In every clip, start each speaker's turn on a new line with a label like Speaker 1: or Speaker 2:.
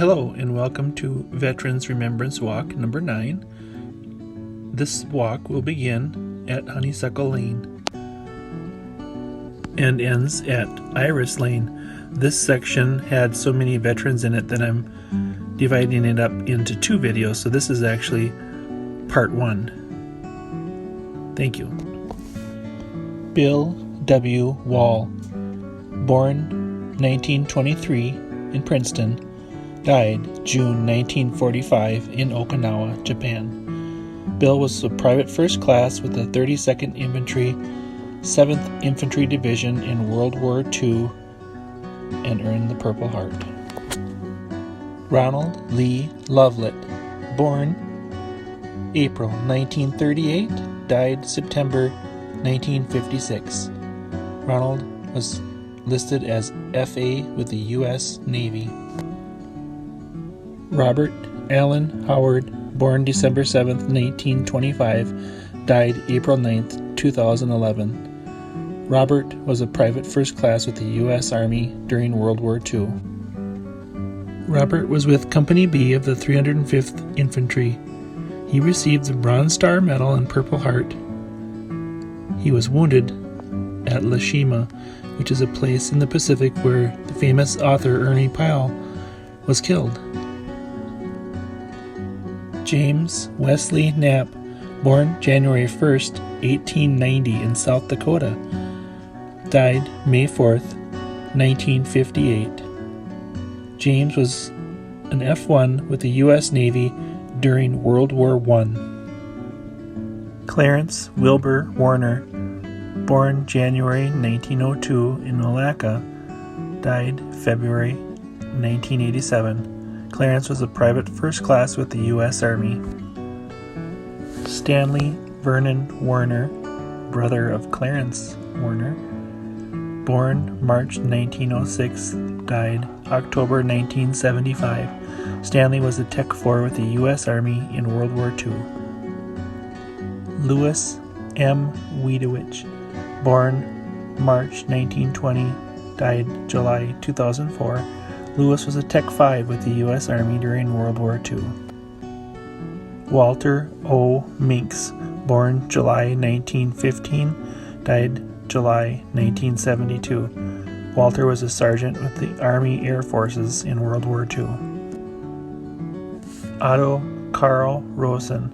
Speaker 1: Hello and welcome to Veterans Remembrance Walk number 9. This walk will begin at Honeysuckle Lane and ends at Iris Lane. This section had so many veterans in it that I'm dividing it up into 2 videos, so this is actually part 1. Thank you. Bill W. Wall, born 1923 in Princeton, died June 1945 in Okinawa, Japan. Bill was a private first class with the 32nd Infantry, 7th Infantry Division in World War II and earned the Purple Heart. Ronald Lee Lovelet, born April 1938, died September 1956. Ronald was listed as FA with the U.S. Navy. Robert Allen Howard, born December 7, 1925, died April 9, 2011. Robert was a private first class with the U.S. Army during World War II. Robert was with Company B of the 305th Infantry. He received the Bronze Star Medal and Purple Heart. He was wounded at Lashima, which is a place in the Pacific where the famous author Ernie Pyle was killed. James Wesley Knapp, born January 1st, 1890 in South Dakota, died May 4th, 1958. James was an F1 with the U.S. Navy during World War I. Clarence Wilbur Warner, born January 1902 in Malacca, died February 1987. Clarence was a private first class with the U.S. Army. Stanley Vernon Warner, brother of Clarence Warner, born March 1906, died October 1975. Stanley was a Tech 4 with the U.S. Army in World War II. Louis M. Wiedewich, born March 1920, died July 2004. Louis was a Tech 5 with the U.S. Army during World War II. Walter O. Minks, born July 1915, died July 1972. Walter was a sergeant with the Army Air Forces in World War II. Otto Carl Rosen,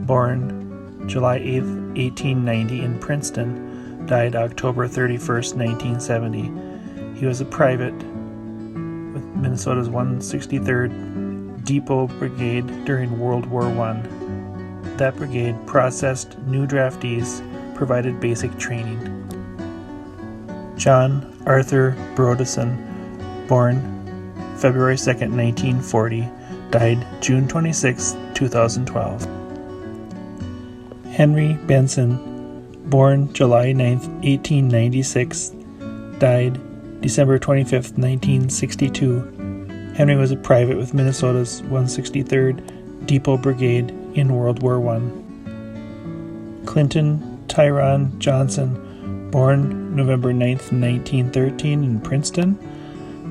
Speaker 1: born July 8, 1890 in Princeton, died October 31, 1970. He was a private with Minnesota's 163rd Depot Brigade during World War I. That brigade processed new draftees, provided basic training. John Arthur Broderson, born February 2, 1940, died June 26, 2012. Henry Benson, born July 9, 1896, died December 25, 1962. Henry was a private with Minnesota's 163rd Depot Brigade in World War I. Clinton Tyrone Johnson, born November 9, 1913 in Princeton,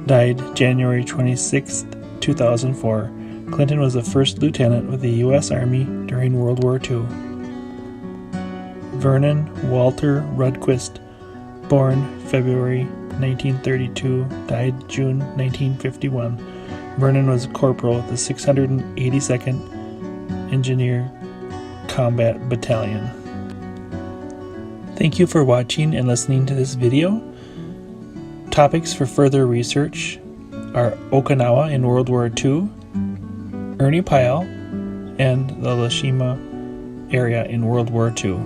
Speaker 1: died January 26, 2004. Clinton was a first lieutenant with the U.S. Army during World War II. Vernon Walter Rudquist, born February 1932, died June 1951. Vernon was a corporal with the 682nd Engineer Combat Battalion. Thank you for watching and listening to this video. Topics for further research are Okinawa in World War II, Ernie Pyle, and the Lashima area in World War II.